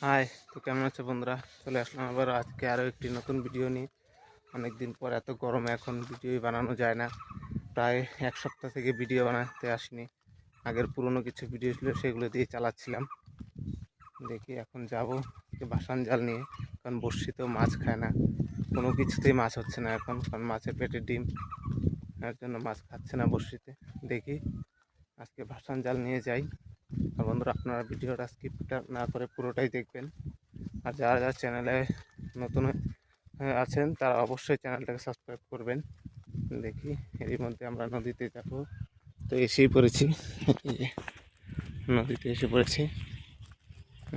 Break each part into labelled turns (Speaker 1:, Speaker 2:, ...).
Speaker 1: High, তো কেমন আছে বন্ধুরা? চলে আসলাম আবার আজকে আরও একটি নতুন ভিডিও নিয়ে। অনেক দিন পর এত গরমে এখন ভিডিও বানানো যায় না। প্রায় এক সপ্তাহ থেকে ভিডিও বানাতে আসিনি। আগের পুরনো কিছু ভিডিও ছিল সেগুলো দিয়ে চালাচ্ছিলাম। দেখি এখন যাব ভাসান জাল নিয়ে, কারণ বড়শিতেও মাছ খায় না, কোনো কিছুতেই মাছ হচ্ছে না এখন, কারণ মাছের পেটে ডিম, এর জন্য মাছ খাচ্ছে না বড়শিতে। দেখি আজকে ভাসান জাল নিয়ে যাই। আর বন্ধুরা, আপনারা ভিডিওটা স্কিপটা না করে পুরোটাই দেখবেন। আর যারা যারা চ্যানেলে নতুন আছেন তারা অবশ্যই চ্যানেলটাকে সাবস্ক্রাইব করবেন। দেখি এরই মধ্যে আমরা নদীতে যাব, তো এসেই পড়েছি, নদীতে এসে পড়েছি,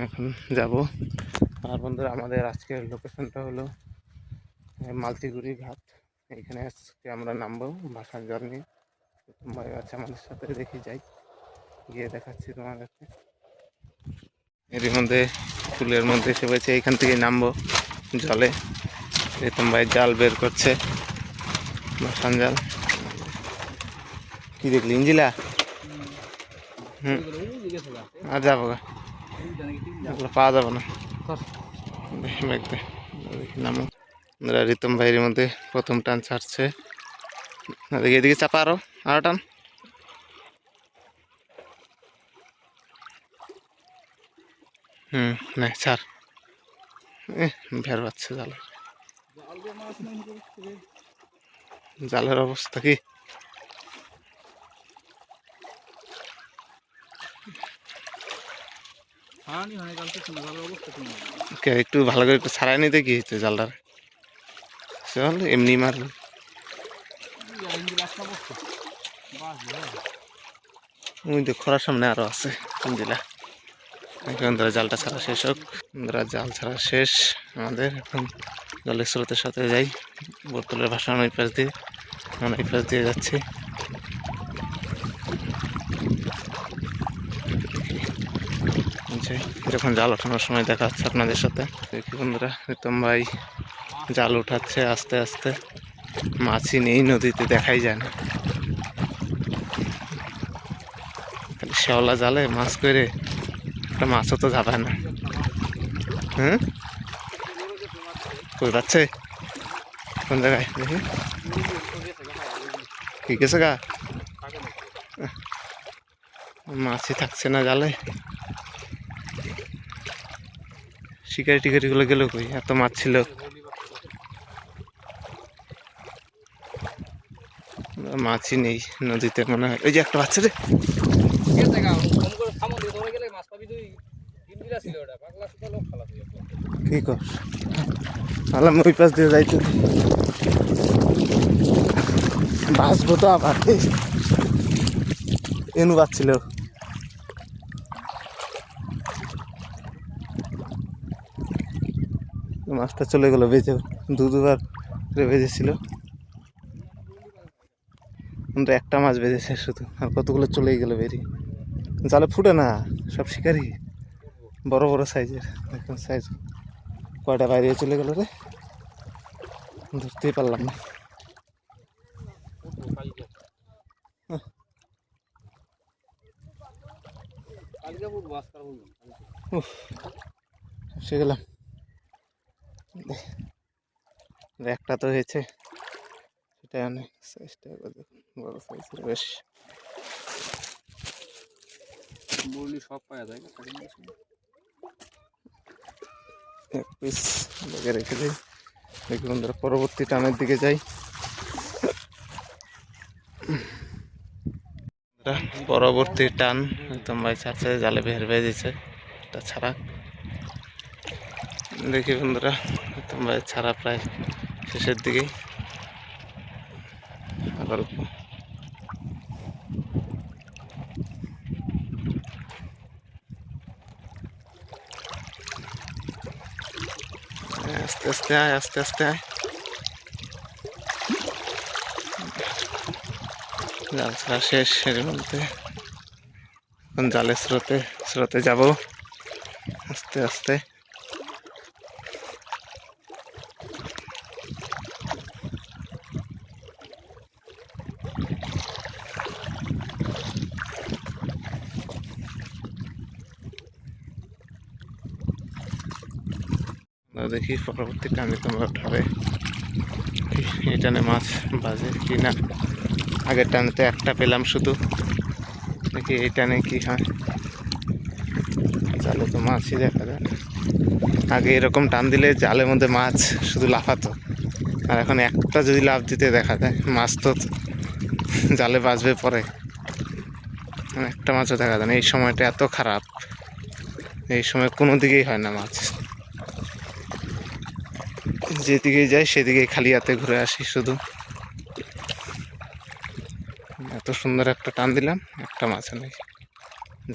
Speaker 1: এখন যাব। আর বন্ধুরা, আমাদের আজকের লোকেশনটা হলো মালতিগুড়ি ঘাট। এইখানে আজকে আমরা নামবো ভাসান জল নিয়ে। ভাই আছে আমাদের সাথে, দেখি যাই, গিয়ে দেখাচ্ছি তোমাদেরকে। এরই মধ্যে ফুলের মধ্যে এসে পড়েছে, এইখান থেকে নামবো জলে। রিতম ভাই জাল বের করছে, ভাসান জাল। কি দেখলি ইঞ্জিলা? আর যাবো এগুলো পাওয়া যাবে না, দেখতে নামো। রিতম ভাইয়ের মধ্যে প্রথম টান ছাড়ছে, এদিকে চাপা, আরো টান। না ছাড়, ভের পাচ্ছে জালের অবস্থা কি? একটু ভালো করে একটু ছাড়াই নিতে কি হচ্ছে জালটার, চল এমনি মারবি। ওই তো খরার সামনে আরো আছে ইঞ্জিলা। এখন জালটা ছাড়া শেষ হোক, জাল ছাড়া শেষ আমাদের। এখন জলের স্রোতের সাথে যাই, বোতলের ভাসান ওই পাশ দিয়ে, এই পাশ দিয়ে যাচ্ছি। যখন জাল ওঠানোর সময় দেখা যাচ্ছে আপনাদের সাথে। দেখি বন্ধুরা, রিতম ভাই জাল উঠাচ্ছে আস্তে আস্তে, মাছই নেই নদীতে, দেখাই যায় না। খালি শেওলা জালে মাছ করে, একটা মাছও তো যাবে না। কই পাচ্ছে কোন জায়গায় দেখি, ঠিক আছে গা, মাছই থাকছে না জালে। শিকারি টিকারি গুলো গেল কই? এত মাছ ছিল, মাছই নেই নদীতে মনে হয়। ওই যে একটা বাচ্চা রে, কি কর আলাম ওই পাশ দিয়ে যাইতে, বাঁচবো তো আবার। এনু বাচ্ছিল, মাছটা চলে গেল বেজে, দুবার বেজেছিল, কিন্তু একটা মাছ বেজেছে শুধু, আর কতগুলো চলেই গেল বেরিয়ে। জালে ফুটে না, সব শিকারি, বড় বড় সাইজের, এখন সাইজ কয়টা বাইরে চলে গেল রে, ধরতেই পারলাম না। সে গেলাম, একটা তো হয়েছে, সেটা অনেক সাইজটা বড় সাইজের বেশ। সব পাওয়া যায়, এক পিস লেগে রেখে দিই। দেখি বন্ধুরা, পরবর্তী টানের দিকে যাই। পরবর্তী টান একদম ভাই ছাড়ছে, জালে বের বেজেছে এটা ছাড়া। দেখি বন্ধুরা, একদম ভাই ছাড়া প্রায় শেষের দিকেই, অল্প আস্তে আস্তে আয়, আস্তে আস্তে আয়। জাল ছাড়া শেষ, এর মধ্যে এখন জালের স্রোতে স্রোতে যাব আস্তে আস্তে। দেখি পরবর্তী টানে তোমরা উঠাবে এই টানে মাছ বাজে কি না। আগের টানে তো একটা পেলাম শুধু, দেখি এই টানে কি হয়। জালে তো মাছই দেখা যায় না। আগে এরকম টান দিলে জালের মধ্যে মাছ শুধু লাফাতো, আর এখন একটা যদি লাফ দিতে দেখা যায় মাছ তো জালে বাজবে পরে, একটা মাছও দেখা যায় না। এই সময়টা এত খারাপ, এই সময় কোনো দিকেই হয় না মাছ, যেদিকেই যাই সেদিকেই খালি হাতে ঘুরে আসি শুধু। এত সুন্দর একটা টান দিলাম, একটা মাছ নেই,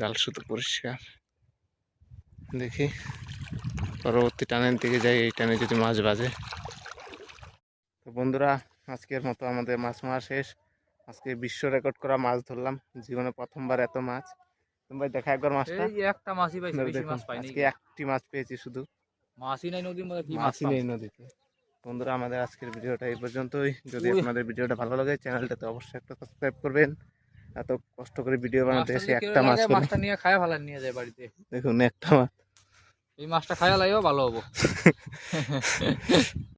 Speaker 1: জাল শুধু পরিষ্কার। দেখি পরবর্তী টানের দিকে যাই, এই টানে যদি মাছ বাজে। তো বন্ধুরা, আজকের মতো আমাদের মাছ মারা শেষ। আজকে বিশ্ব রেকর্ড করা মাছ ধরলাম, জীবনে প্রথমবার এত মাছ। ভাই দেখা একবার মাছটা,
Speaker 2: এই একটা মাছই পাইছি, বেশি
Speaker 1: দেখুন
Speaker 2: মাছ পাইনি।
Speaker 1: আজকে একটি মাছ পেয়েছি শুধু,
Speaker 2: মাছই নাই নদীর মধ্যে, কি মাছ
Speaker 1: মাছই নেই নদীতে। বন্ধুরা, আমাদের আজকের ভিডিওটা এই পর্যন্তই। যদি আপনাদের ভিডিওটা ভালো লাগে চ্যানেলটাতে অবশ্যই একটা সাবস্ক্রাইব করবেন। এত কষ্ট করে ভিডিও বানাতে এসে একটা মাছ পেলাম।
Speaker 2: মাছটা নিয়ে খায়া ফেলা নিয়ে যায় বাড়িতে।
Speaker 1: দেখুন একটা মাছ,
Speaker 2: এই মাছটা খায়া লাইও ভালো হবো।